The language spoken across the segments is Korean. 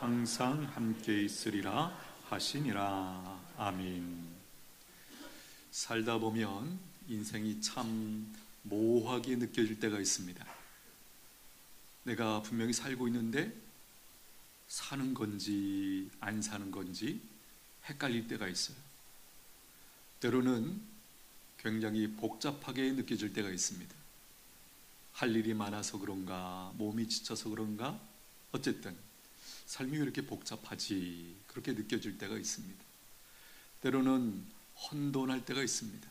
항상 함께 있으리라 하시니라. 아멘. 살다 보면 인생이 참 모호하게 느껴질 때가 있습니다. 내가 분명히 살고 있는데 사는 건지 안 사는 건지 헷갈릴 때가 있어요. 때로는 굉장히 복잡하게 느껴질 때가 있습니다. 할 일이 많아서 그런가, 몸이 지쳐서 그런가, 어쨌든 삶이 왜 이렇게 복잡하지, 그렇게 느껴질 때가 있습니다. 때로는 혼돈할 때가 있습니다.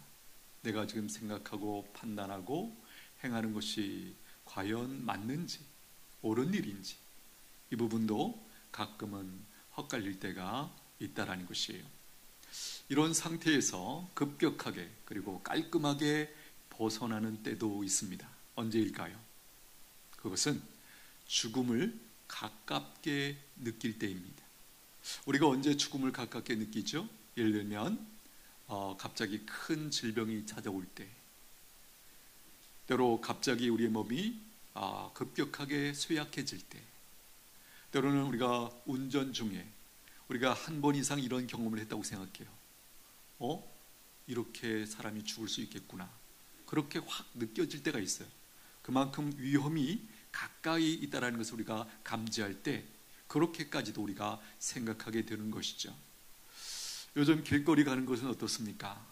내가 지금 생각하고 판단하고 행하는 것이 과연 맞는지, 옳은 일인지, 이 부분도 가끔은 헛갈릴 때가 있다라는 것이에요. 이런 상태에서 급격하게 그리고 깔끔하게 벗어나는 때도 있습니다. 언제일까요? 그것은 죽음을 가깝게 느낄 때입니다. 우리가 언제 죽음을 가깝게 느끼죠? 예를 들면 갑자기 큰 질병이 찾아올 때, 때로 갑자기 우리의 몸이 급격하게 쇠약해질 때, 때로는 우리가 운전 중에 우리가 한 번 이상 이런 경험을 했다고 생각해요. 이렇게 사람이 죽을 수 있겠구나, 그렇게 확 느껴질 때가 있어요. 그만큼 위험이 가까이 있다는 것을 우리가 감지할 때 그렇게까지도 우리가 생각하게 되는 것이죠. 요즘 길거리 가는 것은 어떻습니까?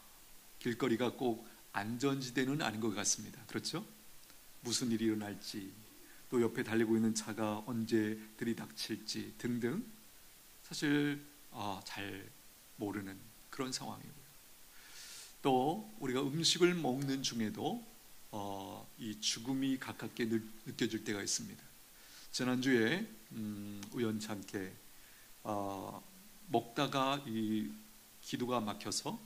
길거리가 꼭 안전지대는 아닌 것 같습니다. 그렇죠? 무슨 일이 일어날지, 또 옆에 달리고 있는 차가 언제 들이닥칠지 등등 사실 잘 모르는 그런 상황이고요. 또 우리가 음식을 먹는 중에도 이 죽음이 가깝게 느껴질 때가 있습니다. 지난주에 우연찮게 먹다가 이 기도가 막혀서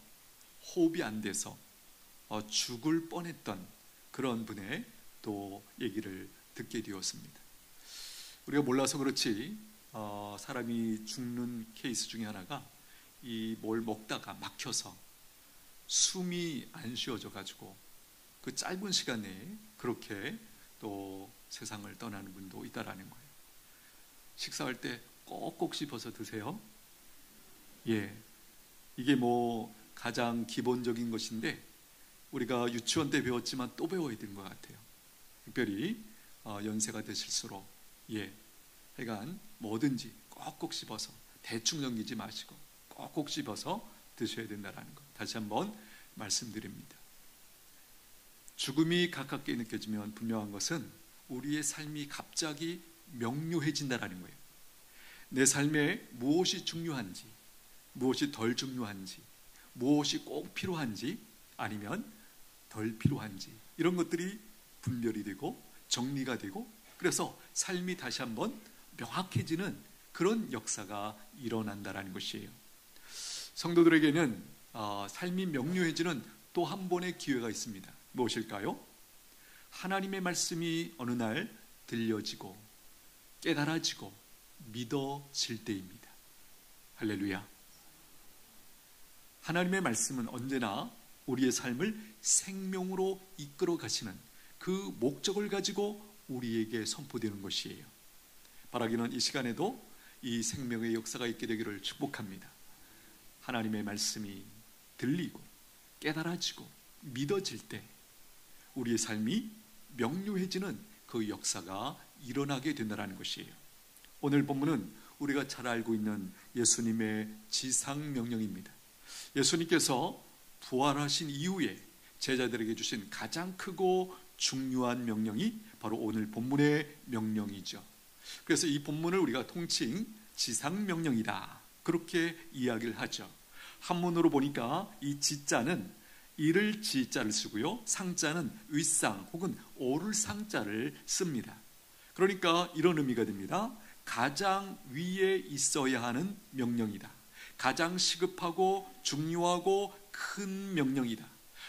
호흡이 안 돼서 죽을 뻔했던 그런 분의 또 얘기를 듣게 되었습니다. 우리가 몰라서 그렇지 사람이 죽는 케이스 중에 하나가 이 뭘 먹다가 막혀서 숨이 안 쉬어져 가지고 그 짧은 시간 내에 그렇게 또 세상을 떠나는 분도 있다라는 거예요. 식사할 때 꼭꼭 씹어서 드세요. 예, 이게 뭐 가장 기본적인 것인데 우리가 유치원 때 배웠지만 또 배워야 되는 것 같아요. 특별히 연세가 되실수록 하여간 뭐든지 꼭꼭 씹어서 대충 넘기지 마시고 꼭꼭 씹어서 드셔야 된다는 것 다시 한번 말씀드립니다. 죽음이 가깝게 느껴지면 분명한 것은 우리의 삶이 갑자기 명료해진다는 거예요. 내 삶에 무엇이 중요한지, 무엇이 덜 중요한지, 무엇이 꼭 필요한지 아니면 덜 필요한지, 이런 것들이 분별이 되고 정리가 되고, 그래서 삶이 다시 한번 명확해지는 그런 역사가 일어난다는 것이에요. 성도들에게는 삶이 명료해지는 또 한 번의 기회가 있습니다. 무엇일까요? 하나님의 말씀이 어느 날 들려지고 깨달아지고 믿어질 때입니다. 할렐루야. 하나님의 말씀은 언제나 우리의 삶을 생명으로 이끌어 가시는 그 목적을 가지고 우리에게 선포되는 것이에요. 바라기는 이 시간에도 이 생명의 역사가 있게 되기를 축복합니다. 하나님의 말씀이 들리고 깨달아지고 믿어질 때 우리의 삶이 명료해지는 그 역사가 일어나게 된다는 것이에요. 오늘 본문은 우리가 잘 알고 있는 예수님의 지상명령입니다. 예수님께서 부활하신 이후에 제자들에게 주신 가장 크고 중요한 명령이 바로 오늘 본문의 명령이죠. 그래서 이 본문을 우리가 통칭 지상명령이다, 그렇게 이야기를 하죠. 한문으로 보니까 이 지자는 이를 지자를 쓰고요, 상자는 윗상 혹은 오를 상자를 씁니다. 그러니까 이런 의미가 됩니다. 가장 위에 있어야 하는 명령이다. 가장 시급하고 중요하고 큰 명령이다.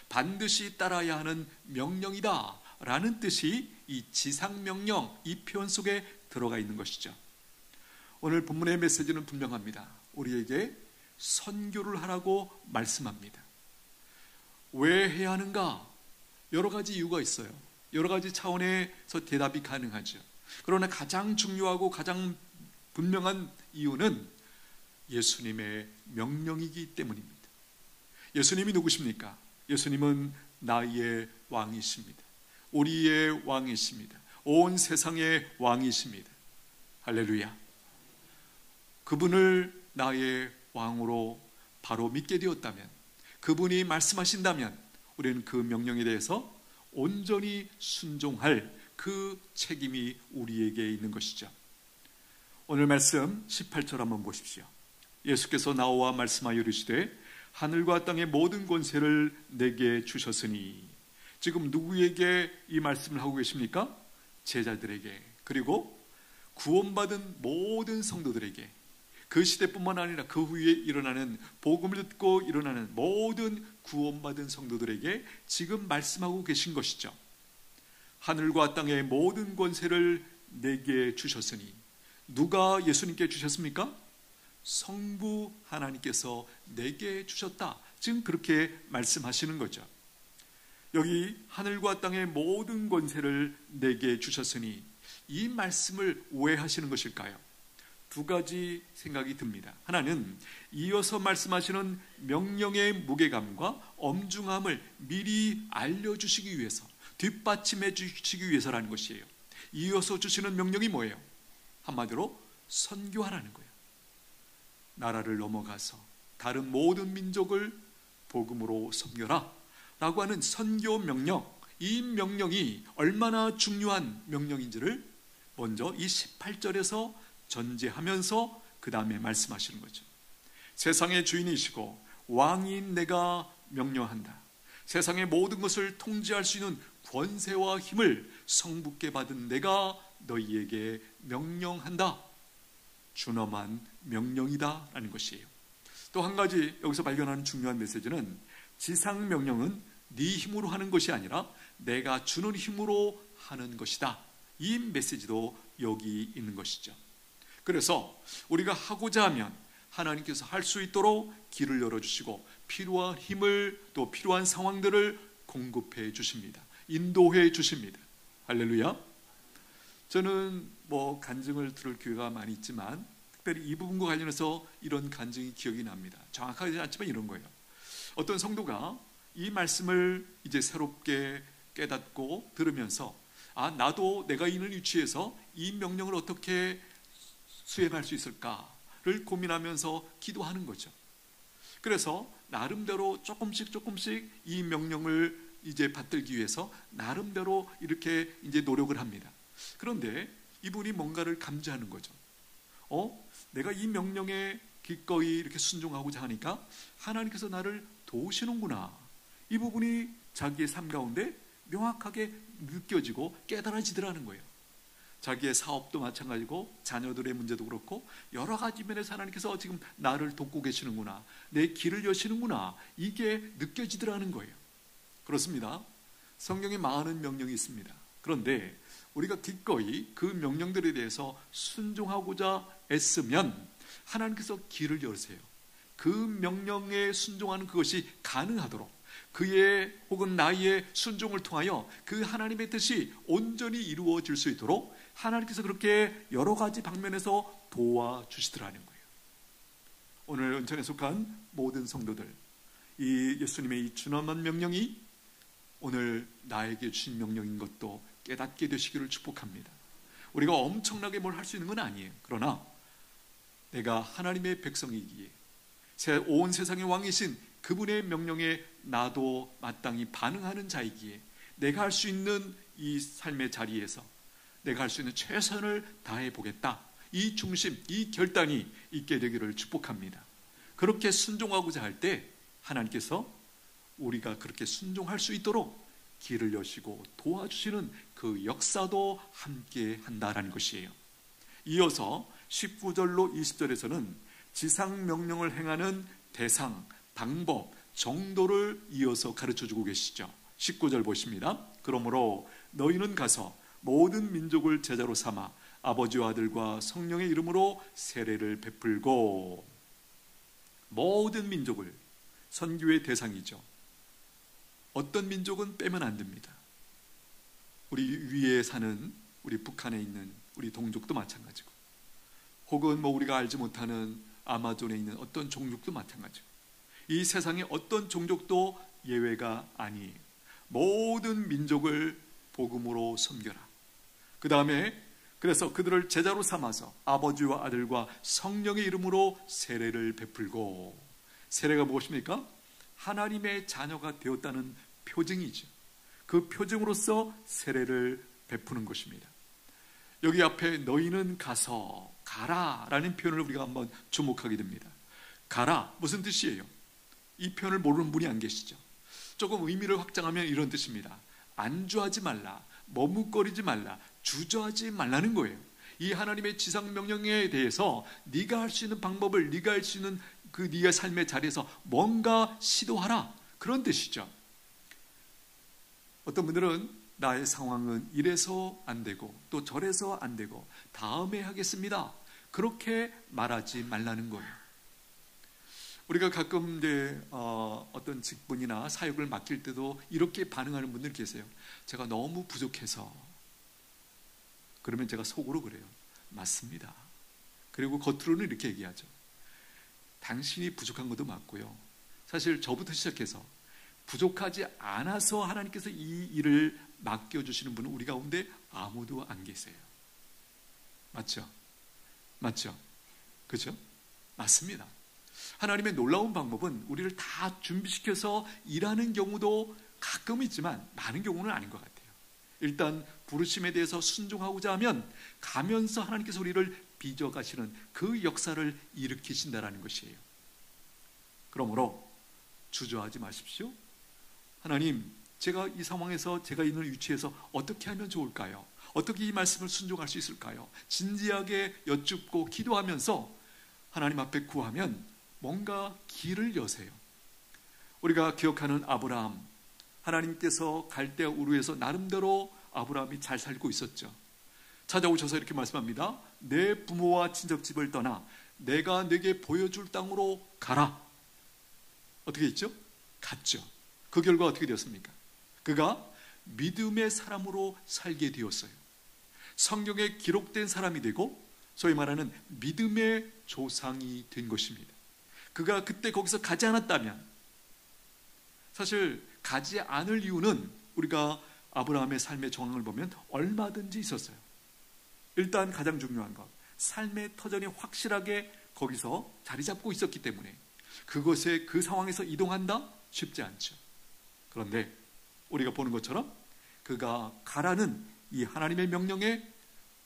반드시 따라야 하는 명령이다 라는 뜻이 이 지상명령, 이 표현 속에 들어가 있는 것이죠. 오늘 본문의 메시지는 분명합니다. 우리에게 선교를 하라고 말씀합니다. 왜 해야 하는가? 여러 가지 이유가 있어요. 여러 가지 차원에서 대답이 가능하죠. 그러나 가장 중요하고 가장 분명한 이유는 예수님의 명령이기 때문입니다. 예수님이 누구십니까? 예수님은 나의 왕이십니다. 우리의 왕이십니다. 온 세상의 왕이십니다. 할렐루야. 그분을 나의 왕으로 바로 믿게 되었다면, 그분이 말씀하신다면 우리는 그 명령에 대해서 온전히 순종할 그 책임이 우리에게 있는 것이죠. 오늘 말씀 18절 한번 보십시오. 예수께서 나와 말씀하여 이르시되 하늘과 땅의 모든 권세를 내게 주셨으니, 지금 누구에게 이 말씀을 하고 계십니까? 제자들에게, 그리고 구원받은 모든 성도들에게, 그 시대뿐만 아니라 그 후에 일어나는, 복음을 듣고 일어나는 모든 구원받은 성도들에게 지금 말씀하고 계신 것이죠. 하늘과 땅의 모든 권세를 내게 주셨으니, 누가 예수님께 주셨습니까? 성부 하나님께서 내게 주셨다. 지금 그렇게 말씀하시는 거죠. 여기 하늘과 땅의 모든 권세를 내게 주셨으니, 이 말씀을 왜 하시는 것일까요? 두 가지 생각이 듭니다. 하나는 이어서 말씀하시는 명령의 무게감과 엄중함을 미리 알려주시기 위해서, 뒷받침해 주시기 위해서라는 것이에요. 이어서 주시는 명령이 뭐예요? 한마디로 선교하라는 거예요. 나라를 넘어가서 다른 모든 민족을 복음으로 섬겨라 라고 하는 선교 명령, 이 명령이 얼마나 중요한 명령인지를 먼저 이 18절에서 전제하면서 그 다음에 말씀하시는 거죠. 세상의 주인이시고 왕인 내가 명령한다. 세상의 모든 것을 통제할 수 있는 권세와 힘을 성부께 받은 내가 너희에게 명령한다. 준엄한 명령이다 라는 것이에요. 또 한 가지 여기서 발견하는 중요한 메시지는, 지상 명령은 네 힘으로 하는 것이 아니라 내가 주는 힘으로 하는 것이다. 이 메시지도 여기 있는 것이죠. 그래서 우리가 하고자 하면 하나님께서 할 수 있도록 길을 열어주시고, 필요한 힘을, 또 필요한 상황들을 공급해 주십니다. 인도해 주십니다. 할렐루야. 저는 간증을 들을 기회가 많이 있지만, 특별히 이 부분과 관련해서 이런 간증이 기억이 납니다. 정확하지 않지만 이런 거예요. 어떤 성도가 이 말씀을 이제 새롭게 깨닫고 들으면서, 나도 내가 있는 위치에서 이 명령을 어떻게 수행할 수 있을까를 고민하면서 기도하는 거죠. 그래서 나름대로 조금씩 이 명령을 이제 받들기 위해서 나름대로 이렇게 이제 노력을 합니다. 그런데 이분이 뭔가를 감지하는 거죠. 내가 이 명령에 기꺼이 이렇게 순종하고자 하니까 하나님께서 나를 도우시는구나. 이 부분이 자기의 삶 가운데 명확하게 느껴지고 깨달아지더라는 거예요. 자기의 사업도 마찬가지고, 자녀들의 문제도 그렇고, 여러 가지 면에서 하나님께서 지금 나를 돕고 계시는구나, 내 길을 여시는구나, 이게 느껴지더라는 거예요. 그렇습니다. 성경에 많은 명령이 있습니다. 그런데 우리가 기꺼이 그 명령들에 대해서 순종하고자 애쓰면 하나님께서 길을 열으세요. 그 명령에 순종하는 그것이 가능하도록, 그의 혹은 나의 순종을 통하여 그 하나님의 뜻이 온전히 이루어질 수 있도록 하나님께서 그렇게 여러 가지 방면에서 도와주시더라는 거예요. 오늘 은총에 속한 모든 성도들, 이 예수님의 이 준엄한 명령이 오늘 나에게 주신 명령인 것도 깨닫게 되시기를 축복합니다. 우리가 엄청나게 뭘 할 수 있는 건 아니에요. 그러나 내가 하나님의 백성이기에, 온 세상의 왕이신 그분의 명령에 나도 마땅히 반응하는 자이기에, 내가 할 수 있는 이 삶의 자리에서 내가 할 수 있는 최선을 다해 보겠다, 이 중심, 이 결단이 있게 되기를 축복합니다. 그렇게 순종하고자 할 때 하나님께서 우리가 그렇게 순종할 수 있도록 길을 여시고 도와주시는 그 역사도 함께 한다라는 것이에요. 이어서 19절로 20절에서는 지상 명령을 행하는 대상, 방법, 정도를 이어서 가르쳐주고 계시죠. 19절 보십니다. 그러므로 너희는 가서 모든 민족을 제자로 삼아 아버지와 아들과 성령의 이름으로 세례를 베풀고, 모든 민족을, 선교의 대상이죠. 어떤 민족은 빼면 안 됩니다. 우리 위에 사는, 우리 북한에 있는 우리 동족도 마찬가지고, 혹은 뭐 우리가 알지 못하는 아마존에 있는 어떤 종족도 마찬가지고, 이 세상의 어떤 종족도 예외가 아니에요. 모든 민족을 복음으로 섬겨라. 그 다음에 그래서 그들을 제자로 삼아서 아버지와 아들과 성령의 이름으로 세례를 베풀고, 세례가 무엇입니까? 하나님의 자녀가 되었다는 표징이죠. 그 표징으로서 세례를 베푸는 것입니다. 여기 앞에 너희는 가서, 가라라는 표현을 우리가 한번 주목하게 됩니다. 가라, 무슨 뜻이에요? 이 표현을 모르는 분이 안 계시죠? 조금 의미를 확장하면 이런 뜻입니다. 안주하지 말라, 머뭇거리지 말라, 주저하지 말라는 거예요. 이 하나님의 지상 명령에 대해서 네가 할 수 있는 방법을, 네가 할 수 있는 그 네가 삶의 자리에서 뭔가 시도하라, 그런 뜻이죠. 어떤 분들은 나의 상황은 이래서 안 되고 또 저래서 안 되고 다음에 하겠습니다, 그렇게 말하지 말라는 거예요. 우리가 가끔 이제 어떤 직분이나 사역을 맡길 때도 이렇게 반응하는 분들 계세요. 제가 너무 부족해서. 그러면 제가 속으로 그래요. 맞습니다. 그리고 겉으로는 이렇게 얘기하죠. 당신이 부족한 것도 맞고요. 사실 저부터 시작해서 부족하지 않아서 하나님께서 이 일을 맡겨주시는 분은 우리 가운데 아무도 안 계세요. 맞죠? 맞죠? 그죠? 맞습니다. 하나님의 놀라운 방법은 우리를 다 준비시켜서 일하는 경우도 가끔 있지만 많은 경우는 아닌 것 같아요. 일단 부르심에 대해서 순종하고자 하면 가면서 하나님께서 우리를 빚어가시는 그 역사를 일으키신다라는 것이에요. 그러므로 주저하지 마십시오. 하나님, 제가 이 상황에서, 제가 있는 위치에서 어떻게 하면 좋을까요? 어떻게 이 말씀을 순종할 수 있을까요? 진지하게 여쭙고 기도하면서 하나님 앞에 구하면 뭔가 길을 여세요. 우리가 기억하는 아브라함, 하나님께서 갈대아 우르에서 나름대로 아브라함이 잘 살고 있었죠. 찾아오셔서 이렇게 말씀합니다. 내 부모와 친척집을 떠나 내가 네게 보여줄 땅으로 가라. 어떻게 했죠? 갔죠. 그 결과 어떻게 되었습니까? 그가 믿음의 사람으로 살게 되었어요. 성경에 기록된 사람이 되고 소위 말하는 믿음의 조상이 된 것입니다. 그가 그때 거기서 가지 않았다면, 사실 가지 않을 이유는 우리가 아브라함의 삶의 정황을 보면 얼마든지 있었어요. 일단 가장 중요한 것, 삶의 터전이 확실하게 거기서 자리 잡고 있었기 때문에 그것에, 그 상황에서 이동한다? 쉽지 않죠. 그런데 우리가 보는 것처럼 그가 가라는 이 하나님의 명령에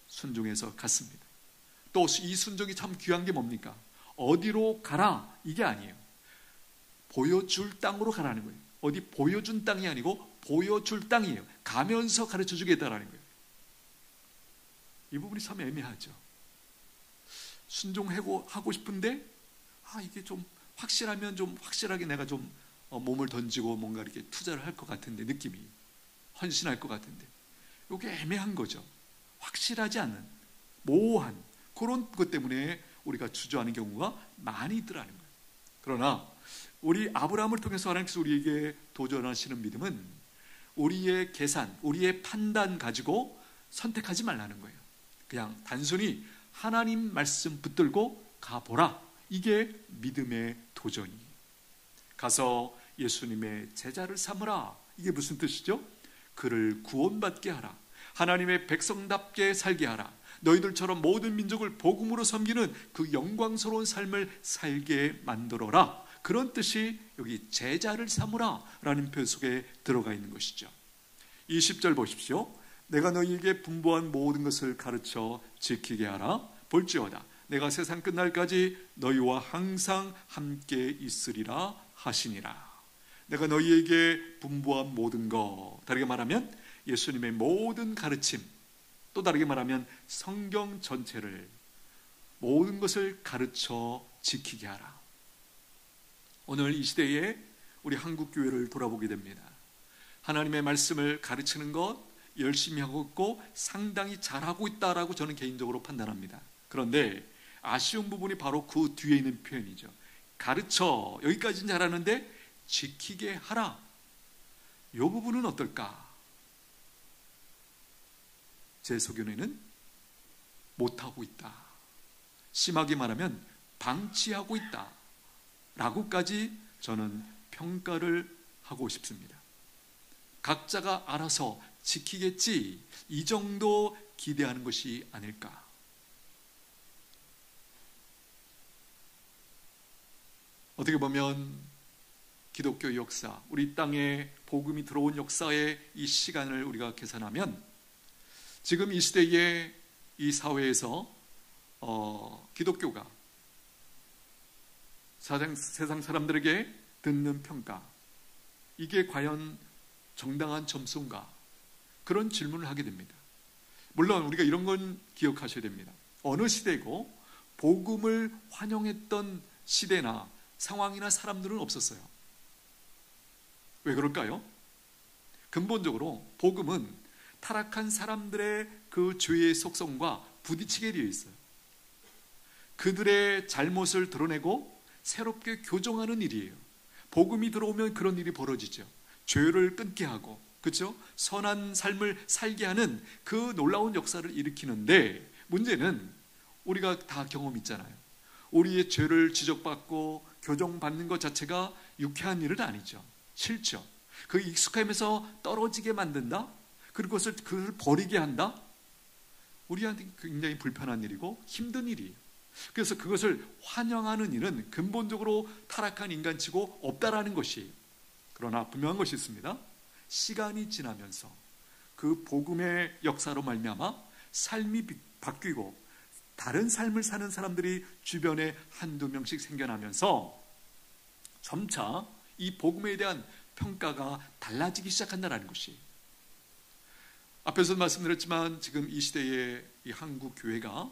순종해서 갔습니다. 또 이 순종이 참 귀한 게 뭡니까? 어디로 가라, 이게 아니에요. 보여줄 땅으로 가라는 거예요. 어디 보여준 땅이 아니고 보여줄 땅이에요. 가면서 가르쳐 주겠다라는 거예요. 이 부분이 참 애매하죠. 순종하고 싶은데 이게 좀 확실하면 좀 확실하게 내가 좀 몸을 던지고 뭔가 이렇게 투자를 할 것 같은데, 느낌이 헌신할 것 같은데, 이게 애매한 거죠. 확실하지 않은, 모호한 그런 것 때문에 우리가 주저하는 경우가 많이 있더라는 거예요. 그러나 우리 아브라함을 통해서 하나님께서 우리에게 도전하시는 믿음은 우리의 계산, 우리의 판단 가지고 선택하지 말라는 거예요. 그냥 단순히 하나님 말씀 붙들고 가보라. 이게 믿음의 도전이에요. 가서 예수님의 제자를 삼으라. 이게 무슨 뜻이죠? 그를 구원받게 하라. 하나님의 백성답게 살게 하라. 너희들처럼 모든 민족을 복음으로 섬기는 그 영광스러운 삶을 살게 만들어라. 그런 뜻이 여기 제자를 삼으라 라는 표현 속에 들어가 있는 것이죠. 20절 보십시오. 내가 너희에게 분부한 모든 것을 가르쳐 지키게 하라. 볼지어다 내가 세상 끝날까지 너희와 항상 함께 있으리라 하시니라. 내가 너희에게 분부한 모든 것, 다르게 말하면 예수님의 모든 가르침, 또 다르게 말하면 성경 전체를, 모든 것을 가르쳐 지키게 하라. 오늘 이 시대에 우리 한국교회를 돌아보게 됩니다. 하나님의 말씀을 가르치는 것 열심히 하고 있고 상당히 잘하고 있다라고 저는 개인적으로 판단합니다. 그런데 아쉬운 부분이 바로 그 뒤에 있는 표현이죠. 가르쳐, 여기까지는 잘하는데 지키게 하라. 이 부분은 어떨까? 제 소견에는 못하고 있다. 심하게 말하면 방치하고 있다 라고까지 저는 평가를 하고 싶습니다. 각자가 알아서 지키겠지, 이 정도 기대하는 것이 아닐까. 어떻게 보면 기독교 역사, 우리 땅에 복음이 들어온 역사의 이 시간을 우리가 계산하면 지금 이 시대의 이 사회에서 기독교가 세상 사람들에게 듣는 평가, 이게 과연 정당한 점수인가? 그런 질문을 하게 됩니다. 물론 우리가 이런 건 기억하셔야 됩니다. 어느 시대고 복음을 환영했던 시대나 상황이나 사람들은 없었어요. 왜 그럴까요? 근본적으로 복음은 타락한 사람들의 그 죄의 속성과 부딪히게 되어 있어요. 그들의 잘못을 드러내고 새롭게 교정하는 일이에요. 복음이 들어오면 그런 일이 벌어지죠. 죄를 끊게 하고, 그렇죠? 선한 삶을 살게 하는 그 놀라운 역사를 일으키는데, 문제는 우리가 다 경험 있잖아요. 우리의 죄를 지적받고 교정받는 것 자체가 유쾌한 일은 아니죠. 싫죠. 그 익숙함에서 떨어지게 만든다? 그것을 버리게 한다? 우리한테 굉장히 불편한 일이고 힘든 일이에요. 그래서 그것을 환영하는 일은 근본적으로 타락한 인간치고 없다라는 것이에요. 그러나 분명한 것이 있습니다. 시간이 지나면서 그 복음의 역사로 말미암아 삶이 바뀌고 다른 삶을 사는 사람들이 주변에 한두 명씩 생겨나면서 점차 이 복음에 대한 평가가 달라지기 시작한다는 것이, 앞에서 말씀드렸지만 지금 이 시대의 이 한국 교회가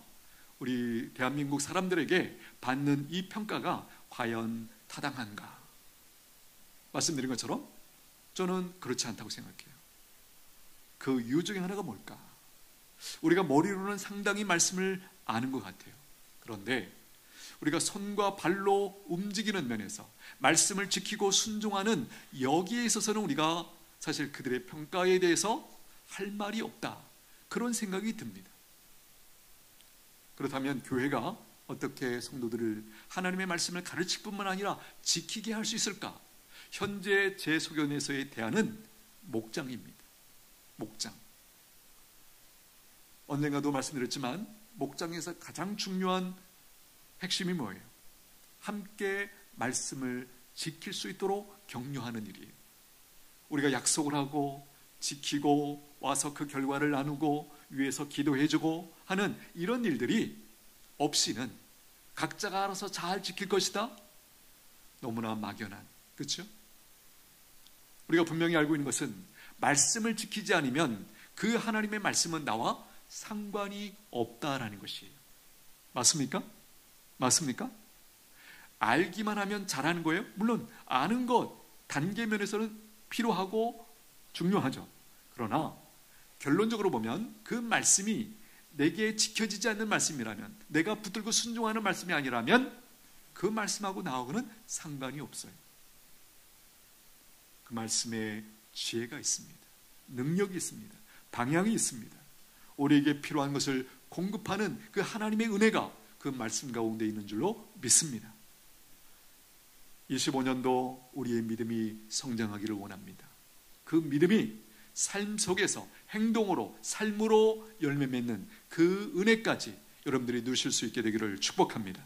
우리 대한민국 사람들에게 받는 이 평가가 과연 타당한가? 말씀드린 것처럼 저는 그렇지 않다고 생각해요. 그 이유 중에 하나가 뭘까? 우리가 머리로는 상당히 말씀을 아는 것 같아요. 그런데 우리가 손과 발로 움직이는 면에서 말씀을 지키고 순종하는 여기에 있어서는 우리가 사실 그들의 평가에 대해서 할 말이 없다, 그런 생각이 듭니다. 그렇다면 교회가 어떻게 성도들을 하나님의 말씀을 가르칠 뿐만 아니라 지키게 할 수 있을까? 현재 제 소견에서의 대안은 목장입니다. 목장. 언젠가도 말씀드렸지만 목장에서 가장 중요한 핵심이 뭐예요? 함께 말씀을 지킬 수 있도록 격려하는 일이에요. 우리가 약속을 하고 지키고 와서 그 결과를 나누고 위에서 기도해주고 하는 이런 일들이 없이는 각자가 알아서 잘 지킬 것이다? 너무나 막연한, 그렇죠? 우리가 분명히 알고 있는 것은 말씀을 지키지 않으면 그 하나님의 말씀은 나와 상관이 없다라는 것이에요. 맞습니까? 맞습니까? 알기만 하면 잘하는 거예요? 물론 아는 것 단계 면에서는 필요하고 중요하죠. 그러나 결론적으로 보면 그 말씀이 내게 지켜지지 않는 말씀이라면, 내가 붙들고 순종하는 말씀이 아니라면 그 말씀하고 나하고는 상관이 없어요. 그 말씀에 지혜가 있습니다. 능력이 있습니다. 방향이 있습니다. 우리에게 필요한 것을 공급하는 그 하나님의 은혜가 그 말씀 가운데 있는 줄로 믿습니다. 25년도 우리의 믿음이 성장하기를 원합니다. 그 믿음이 삶 속에서 행동으로, 삶으로 열매 맺는 그 은혜까지 여러분들이 누실 수 있게 되기를 축복합니다.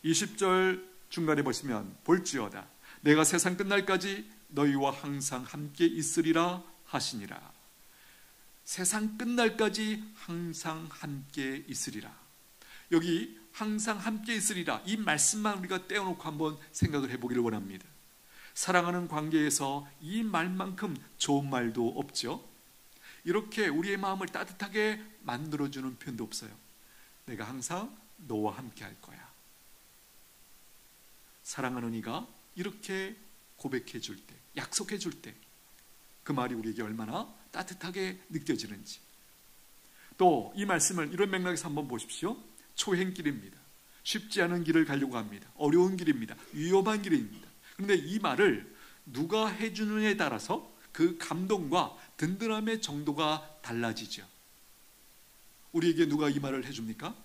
20절 중간에 보시면 볼지어다 내가 세상 끝날까지 너희와 항상 함께 있으리라 하시니라. 세상 끝날까지 항상 함께 있으리라. 여기 항상 함께 있으리라, 이 말씀만 우리가 떼어놓고 한번 생각을 해보기를 원합니다. 사랑하는 관계에서 이 말만큼 좋은 말도 없죠. 이렇게 우리의 마음을 따뜻하게 만들어주는 표현도 없어요. 내가 항상 너와 함께 할 거야. 사랑하는 이가 이렇게 고백해 줄 때, 약속해 줄 때 그 말이 우리에게 얼마나 따뜻하게 느껴지는지. 또 이 말씀을 이런 맥락에서 한번 보십시오. 초행길입니다. 쉽지 않은 길을 가려고 합니다. 어려운 길입니다. 위험한 길입니다. 그런데 이 말을 누가 해주느냐에 따라서 그 감동과 든든함의 정도가 달라지죠. 우리에게 누가 이 말을 해줍니까?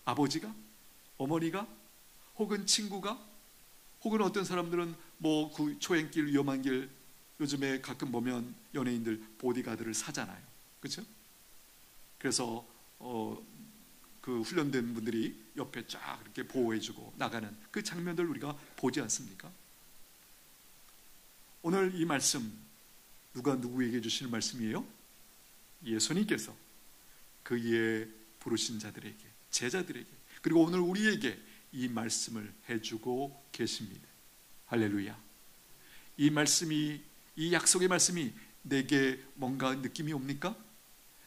아버지가? 어머니가? 혹은 친구가? 혹은 어떤 사람들은 뭐 그 초행길, 위험한 길, 요즘에 가끔 보면 연예인들 보디가드를 사잖아요. 그렇죠? 그래서 그 훈련된 분들이 옆에 쫙 이렇게 보호해주고 나가는 그 장면들 우리가 보지 않습니까? 오늘 이 말씀 누가 누구에게 주시는 말씀이에요? 예수님께서 그의 부르신 자들에게, 제자들에게, 그리고 오늘 우리에게 이 말씀을 해주고 계십니다. 할렐루야. 이 말씀이, 이 약속의 말씀이 내게 뭔가 느낌이 옵니까?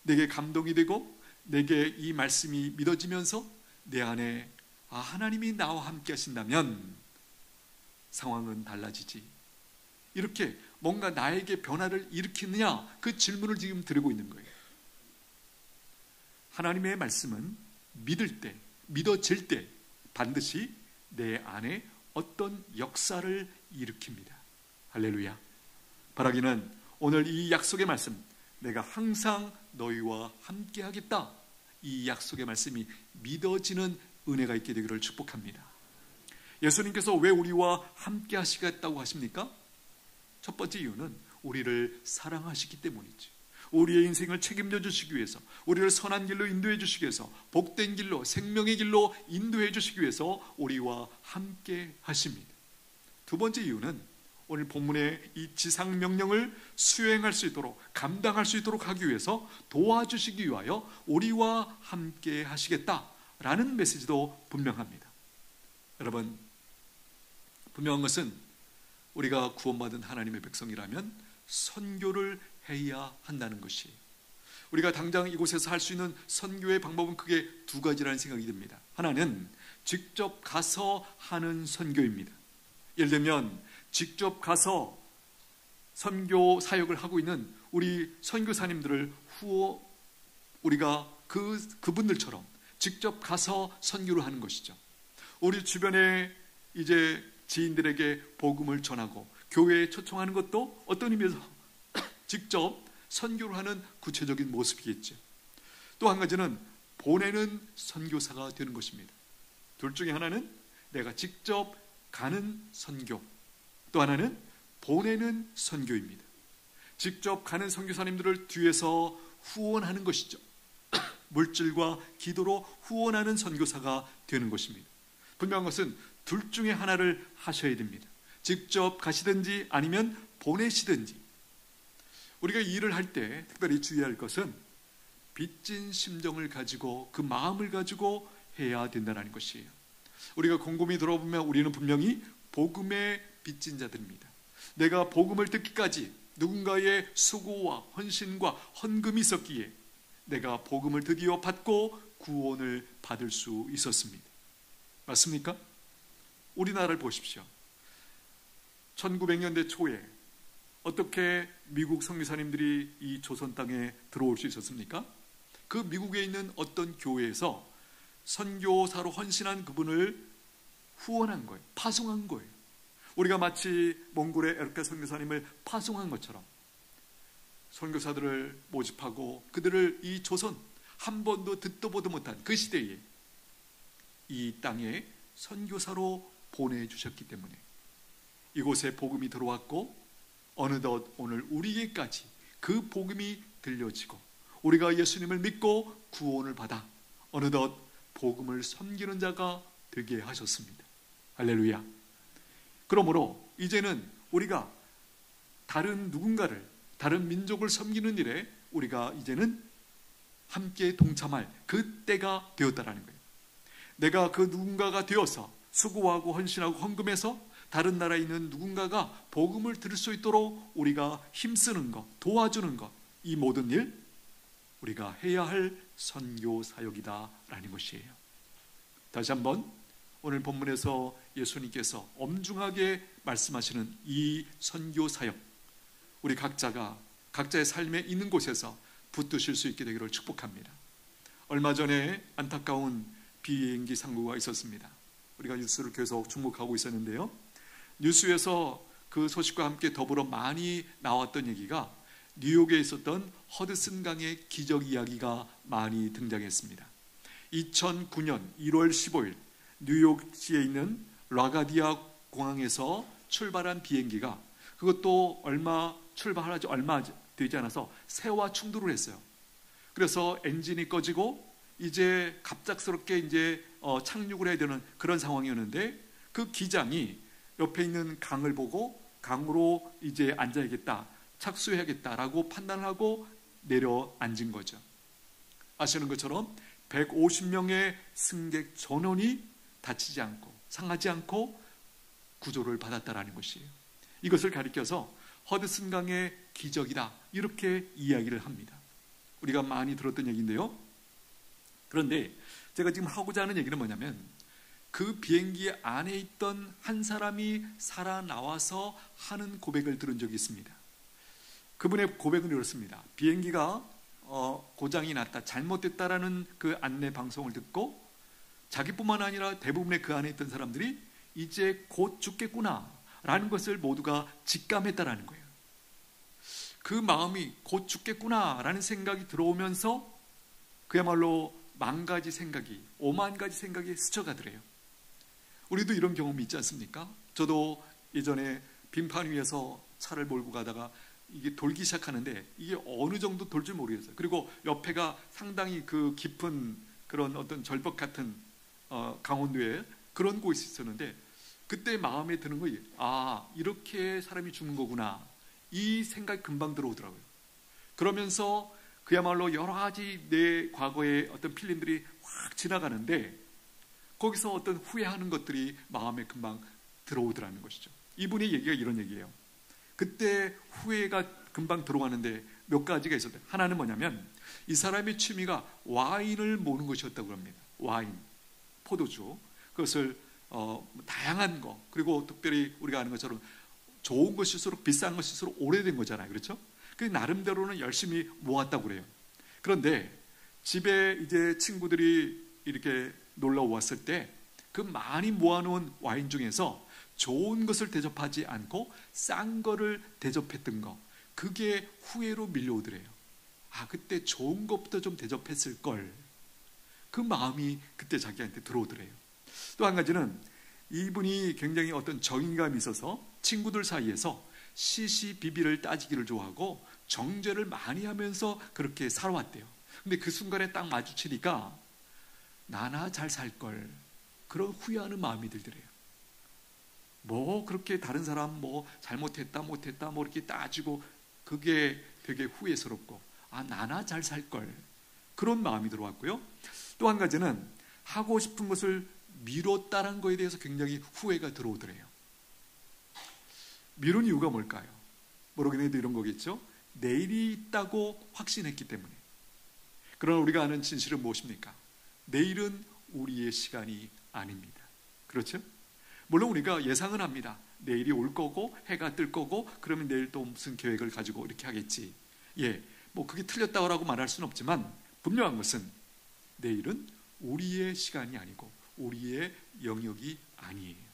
내게 감동이 되고 내게 이 말씀이 믿어지면서 내 안에 하나님이 나와 함께 하신다면 상황은 달라지지, 이렇게 뭔가 나에게 변화를 일으키느냐, 그 질문을 지금 드리고 있는 거예요. 하나님의 말씀은 믿을 때, 믿어질 때 반드시 내 안에 어떤 역사를 일으킵니다. 할렐루야. 바라기는 오늘 이 약속의 말씀, 내가 항상 너희와 함께 하겠다, 이 약속의 말씀이 믿어지는 은혜가 있게 되기를 축복합니다. 예수님께서 왜 우리와 함께 하시겠다고 하십니까? 첫 번째 이유는 우리를 사랑하시기 때문이지. 우리의 인생을 책임져 주시기 위해서, 우리를 선한 길로 인도해 주시기 위해서, 복된 길로, 생명의 길로 인도해 주시기 위해서 우리와 함께 하십니다. 두 번째 이유는 오늘 본문의 이 지상명령을 수행할 수 있도록, 감당할 수 있도록 하기 위해서 도와주시기 위하여 우리와 함께 하시겠다라는 메시지도 분명합니다. 여러분, 분명한 것은 우리가 구원받은 하나님의 백성이라면 선교를 해야 한다는 것이, 우리가 당장 이곳에서 할 수 있는 선교의 방법은 크게 두 가지라는 생각이 듭니다. 하나는 직접 가서 하는 선교입니다. 예를 들면 직접 가서 선교 사역을 하고 있는 우리 선교사님들을 우리가 그분들처럼 직접 가서 선교를 하는 것이죠. 우리 주변에 이제 지인들에게 복음을 전하고 교회에 초청하는 것도 어떤 의미에서 직접 선교를 하는 구체적인 모습이겠죠. 또 한 가지는 보내는 선교사가 되는 것입니다. 둘 중에 하나는 내가 직접 가는 선교, 또 하나는 보내는 선교입니다. 직접 가는 선교사님들을 뒤에서 후원하는 것이죠. 물질과 기도로 후원하는 선교사가 되는 것입니다. 분명한 것은 둘 중에 하나를 하셔야 됩니다. 직접 가시든지 아니면 보내시든지. 우리가 일을 할 때 특별히 주의할 것은 빚진 심정을 가지고, 그 마음을 가지고 해야 된다는 것이에요. 우리가 곰곰이 들어보면 우리는 분명히 복음의 빚진 자들입니다. 내가 복음을 듣기까지 누군가의 수고와 헌신과 헌금이 있었기에 내가 복음을 드디어 받고 구원을 받을 수 있었습니다. 맞습니까? 우리나라를 보십시오. 1900년대 초에 어떻게 미국 선교사님들이 이 조선 땅에 들어올 수 있었습니까? 그 미국에 있는 어떤 교회에서 선교사로 헌신한 그분을 후원한 거예요. 파송한 거예요. 우리가 마치 몽골의 에르카 선교사님을 파송한 것처럼 선교사들을 모집하고 그들을 이 조선, 한 번도 듣도 보도 못한 그 시대에 이 땅에 선교사로 보내주셨기 때문에 이곳에 복음이 들어왔고, 어느덧 오늘 우리에게까지 그 복음이 들려지고 우리가 예수님을 믿고 구원을 받아 어느덧 복음을 섬기는 자가 되게 하셨습니다. 할렐루야. 그러므로 이제는 우리가 다른 누군가를, 다른 민족을 섬기는 일에 우리가 이제는 함께 동참할 그 때가 되었다라는 거예요. 내가 그 누군가가 되어서 수고하고 헌신하고 헌금해서 다른 나라에 있는 누군가가 복음을 들을 수 있도록 우리가 힘쓰는 것, 도와주는 것, 이 모든 일 우리가 해야 할 선교 사역이다라는 것이에요. 다시 한번 오늘 본문에서 예수님께서 엄중하게 말씀하시는 이 선교 사역, 우리 각자가 각자의 삶에 있는 곳에서 붙드실 수 있게 되기를 축복합니다. 얼마 전에 안타까운 비행기 사고가 있었습니다. 우리가 뉴스를 계속 주목하고 있었는데요, 뉴스에서 그 소식과 함께 더불어 많이 나왔던 얘기가 뉴욕에 있었던 허드슨 강의 기적 이야기가 많이 등장했습니다. 2009년 1월 15일 뉴욕시에 있는 라가디아 공항에서 출발한 비행기가 그것도 출발하지 얼마 되지 않아서 새와 충돌을 했어요. 그래서 엔진이 꺼지고 이제 갑작스럽게 이제 착륙을 해야 되는 그런 상황이었는데 그 기장이 옆에 있는 강을 보고 강으로 이제 앉아야겠다, 착수해야겠다라고 판단하고 내려앉은 거죠. 아시는 것처럼 150명의 승객 전원이 다치지 않고 상하지 않고 구조를 받았다라는 것이에요. 이것을 가리켜서 허드슨 강의 기적이다 이렇게 이야기를 합니다. 우리가 많이 들었던 얘기인데요. 그런데 제가 지금 하고자 하는 얘기는 뭐냐면 그 비행기 안에 있던 한 사람이 살아나와서 하는 고백을 들은 적이 있습니다. 그분의 고백은 이렇습니다. 비행기가 고장이 났다, 잘못됐다라는 그 안내 방송을 듣고 자기뿐만 아니라 대부분의 그 안에 있던 사람들이 이제 곧 죽겠구나 라는 것을 모두가 직감했다라는 거예요. 그 마음이 곧 죽겠구나 라는 생각이 들어오면서 그야말로 만 가지 생각이, 5만 가지 생각이 스쳐가더래요. 우리도 이런 경험이 있지 않습니까? 저도 예전에 빙판 위에서 차를 몰고 가다가 이게 돌기 시작하는데 이게 어느 정도 돌 줄 모르겠어요. 그리고 옆에가 상당히 그 깊은 그런 어떤 절벽 같은 강원도에 그런 곳이 있었는데 그때 마음에 드는 거예요. 아, 이렇게 사람이 죽는 거구나. 이 생각이 금방 들어오더라고요. 그러면서 그야말로 여러 가지 내 과거의 어떤 필름들이 확 지나가는데 거기서 어떤 후회하는 것들이 마음에 금방 들어오더라는 것이죠. 이분의 얘기가 이런 얘기예요. 그때 후회가 금방 들어가는데 몇 가지가 있었대요. 하나는 뭐냐면 이 사람의 취미가 와인을 모으는 것이었다고 합니다. 와인, 포도주. 그것을 다양한 거, 그리고 특별히 우리가 아는 것처럼 좋은 것일수록 비싼 것일수록 오래된 거잖아요. 그렇죠? 그 나름대로는 열심히 모았다고 그래요. 그런데 집에 이제 친구들이 이렇게 놀러 왔을 때 그 많이 모아놓은 와인 중에서 좋은 것을 대접하지 않고 싼 거를 대접했던 거, 그게 후회로 밀려오더래요. 아, 그때 좋은 것부터 좀 대접했을 걸. 그 마음이 그때 자기한테 들어오더래요. 또 한 가지는 이분이 굉장히 어떤 정의감이 있어서 친구들 사이에서 시시비비를 따지기를 좋아하고 정죄를 많이 하면서 그렇게 살아왔대요. 근데 그 순간에 딱 마주치니까 나나 잘 살걸, 그런 후회하는 마음이 들더래요. 뭐 그렇게 다른 사람 뭐 잘못했다 못했다 뭐 이렇게 따지고 그게 되게 후회스럽고 아, 나나 잘 살걸, 그런 마음이 들어왔고요. 또 한 가지는 하고 싶은 것을 미뤘다는 거에 대해서 굉장히 후회가 들어오더래요. 미룬 이유가 뭘까요? 모르긴 해도 이런 거겠죠. 내일이 있다고 확신했기 때문에. 그러나 우리가 아는 진실은 무엇입니까? 내일은 우리의 시간이 아닙니다. 그렇죠? 물론 우리가 예상은 합니다. 내일이 올 거고 해가 뜰 거고 그러면 내일 또 무슨 계획을 가지고 이렇게 하겠지. 예, 뭐 그게 틀렸다고 말할 수는 없지만 분명한 것은 내일은 우리의 시간이 아니고 우리의 영역이 아니에요.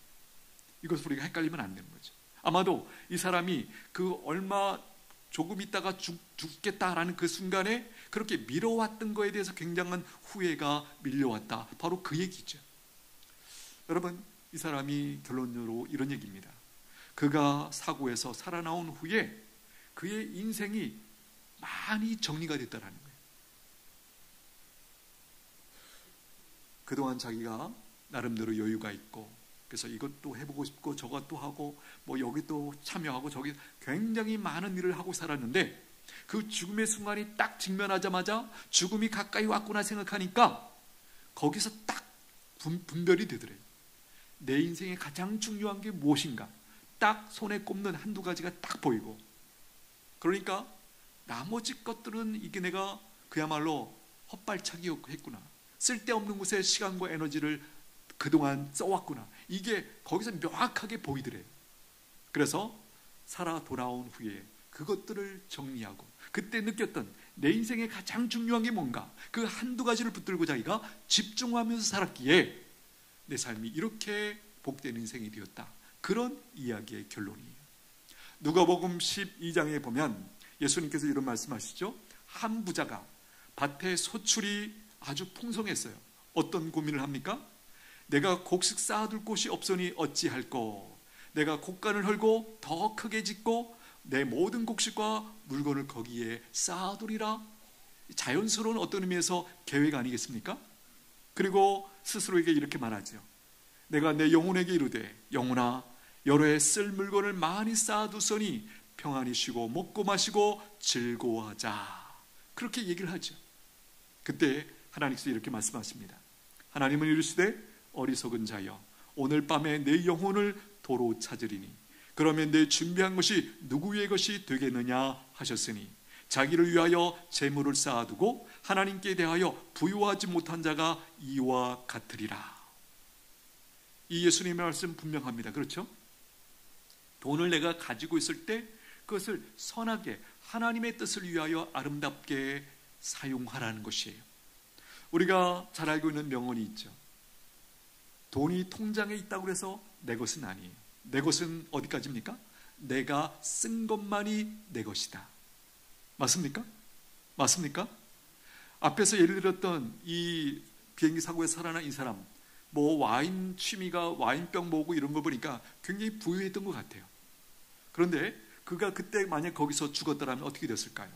이것을 우리가 헷갈리면 안 되는 거죠. 아마도 이 사람이 그 얼마 조금 있다가 죽겠다라는 그 순간에 그렇게 미뤄왔던 거에 대해서 굉장한 후회가 밀려왔다. 바로 그 얘기죠. 여러분, 이 사람이 결론적으로 이런 얘기입니다. 그가 사고에서 살아나온 후에 그의 인생이 많이 정리가 됐다는 거예요. 그동안 자기가 나름대로 여유가 있고 그래서 이것도 해보고 싶고 저것도 하고 뭐 여기 또 참여하고 저기 굉장히 많은 일을 하고 살았는데 그 죽음의 순간이 딱 직면하자마자 죽음이 가까이 왔구나 생각하니까 거기서 딱 분별이 되더래요. 내 인생에 가장 중요한 게 무엇인가, 딱 손에 꼽는 한두 가지가 딱 보이고, 그러니까 나머지 것들은 이게 내가 그야말로 헛발차기했구나, 쓸데없는 곳에 시간과 에너지를 그동안 써왔구나, 이게 거기서 명확하게 보이더래요. 그래서 살아 돌아온 후에 그것들을 정리하고 그때 느꼈던 내 인생에 가장 중요한 게 뭔가, 그 한두 가지를 붙들고 자기가 집중하면서 살았기에 내 삶이 이렇게 복된 인생이 되었다. 그런 이야기의 결론이에요. 누가복음 12장에 보면 예수님께서 이런 말씀하시죠. 한 부자가 밭에 소출이 아주 풍성했어요. 어떤 고민을 합니까? 내가 곡식 쌓아둘 곳이 없으니 어찌할꼬. 내가 곡간을 헐고 더 크게 짓고 내 모든 곡식과 물건을 거기에 쌓아두리라. 자연스러운 어떤 의미에서 계획 아니겠습니까? 그리고 스스로에게 이렇게 말하죠. 내가 내 영혼에게 이르되 영혼아 여러 해 쓸 물건을 많이 쌓아두서니 평안히 쉬고 먹고 마시고 즐거워하자. 그렇게 얘기를 하죠. 그때 하나님께서 이렇게 말씀하십니다. 하나님은 이르시되 어리석은 자여 오늘 밤에 내 영혼을 도로 찾으리니 그러면 내 준비한 것이 누구의 것이 되겠느냐 하셨으니 자기를 위하여 재물을 쌓아두고 하나님께 대하여 부유하지 못한 자가 이와 같으리라. 이 예수님의 말씀 분명합니다. 그렇죠? 돈을 내가 가지고 있을 때 그것을 선하게 하나님의 뜻을 위하여 아름답게 사용하라는 것이에요. 우리가 잘 알고 있는 명언이 있죠. 돈이 통장에 있다고 해서 내 것은 아니에요. 내 것은 어디까지입니까? 내가 쓴 것만이 내 것이다. 맞습니까? 맞습니까? 앞에서 예를 들었던 이 비행기 사고에서 살아난 이 사람, 뭐 와인 취미가 와인병 모으고 이런 거 보니까 굉장히 부유했던 것 같아요. 그런데 그가 그때 만약 거기서 죽었더라면 어떻게 됐을까요?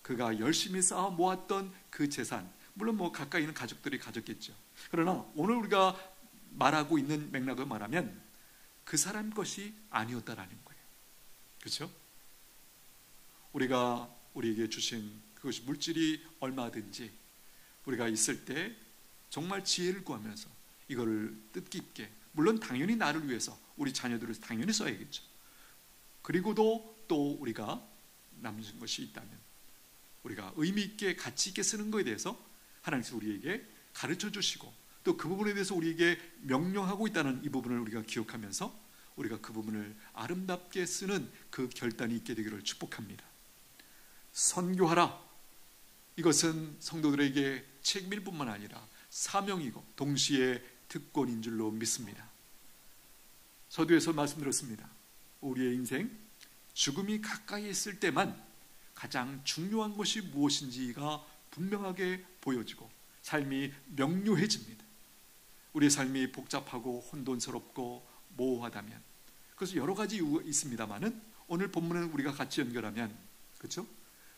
그가 열심히 쌓아 모았던 그 재산, 물론 뭐 가까이 있는 가족들이 가졌겠죠. 그러나 오늘 우리가 말하고 있는 맥락을 말하면 그 사람 것이 아니었다라는 거예요. 그렇죠? 우리가 우리에게 주신 그것이 물질이 얼마든지 우리가 있을 때 정말 지혜를 구하면서 이거를 뜻깊게, 물론 당연히 나를 위해서 우리 자녀들을 위해서 당연히 써야겠죠. 그리고도 또 우리가 남는 것이 있다면 우리가 의미 있게 가치 있게 쓰는 것에 대해서 하나님께서 우리에게 가르쳐 주시고 또 그 부분에 대해서 우리에게 명령하고 있다는 이 부분을 우리가 기억하면서 우리가 그 부분을 아름답게 쓰는 그 결단이 있게 되기를 축복합니다. 선교하라. 이것은 성도들에게 책임일 뿐만 아니라 사명이고 동시에 특권인 줄로 믿습니다. 서두에서 말씀드렸습니다. 우리의 인생, 죽음이 가까이 있을 때만 가장 중요한 것이 무엇인지가 분명하게 보여지고 삶이 명료해집니다. 우리의 삶이 복잡하고 혼돈스럽고 모호하다면, 그래서 여러 가지 이유가 있습니다만은 오늘 본문은 우리가 같이 연결하면, 그렇죠?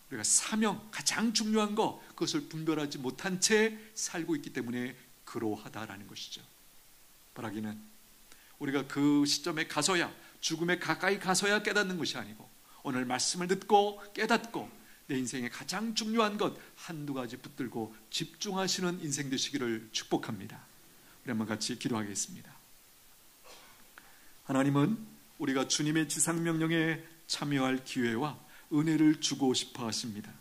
우리가 사명, 가장 중요한 거, 그것을 분별하지 못한 채 살고 있기 때문에 그러하다라는 것이죠. 바라기는 우리가 그 시점에 가서야, 죽음에 가까이 가서야 깨닫는 것이 아니고 오늘 말씀을 듣고 깨닫고 내 인생의 가장 중요한 것 한두 가지 붙들고 집중하시는 인생 되시기를 축복합니다. 우리 한번 같이 기도하겠습니다. 하나님은 우리가 주님의 지상명령에 참여할 기회와 은혜를 주고 싶어 하십니다.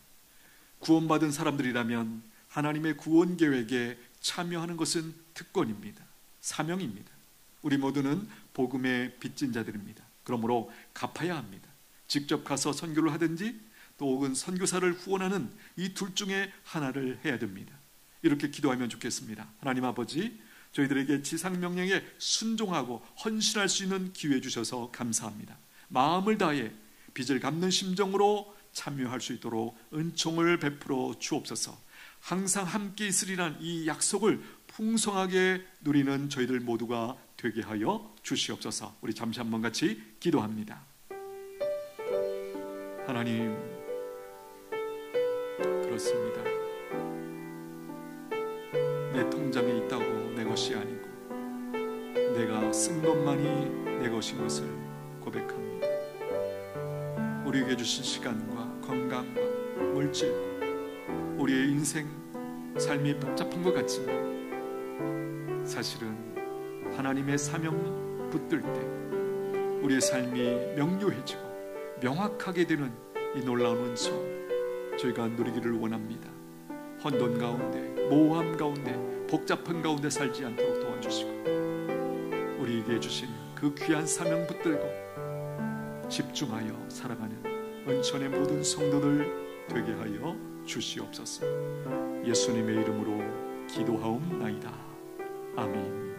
구원받은 사람들이라면 하나님의 구원 계획에 참여하는 것은 특권입니다. 사명입니다. 우리 모두는 복음의 빚진 자들입니다. 그러므로 갚아야 합니다. 직접 가서 선교를 하든지 또 혹은 선교사를 후원하는 이 둘 중에 하나를 해야 됩니다. 이렇게 기도하면 좋겠습니다. 하나님 아버지, 저희들에게 지상명령에 순종하고 헌신할 수 있는 기회 주셔서 감사합니다. 마음을 다해 빚을 갚는 심정으로 참여할 수 있도록 은총을 베풀어 주옵소서. 항상 함께 있으리란 이 약속을 풍성하게 누리는 저희들 모두가 되게 하여 주시옵소서. 우리 잠시 한번 같이 기도합니다. 하나님, 그렇습니다. 내 통장에 있다고 내 것이 아니고 내가 쓴 것만이 내 것인 것을 고백합니다. 우리에게 주신 시간과 건강과 물질, 우리의 인생, 삶이 복잡한 것 같지만 사실은 하나님의 사명 붙들 때 우리의 삶이 명료해지고 명확하게 되는 이 놀라운 은총 저희가 누리기를 원합니다. 혼돈 가운데, 모호함 가운데, 복잡한 가운데 살지 않도록 도와주시고 우리에게 주신 그 귀한 사명 붙들고 집중하여 살아가는 은천의 모든 성도들 되게 하여 주시옵소서. 예수님의 이름으로 기도하옵나이다. 아멘.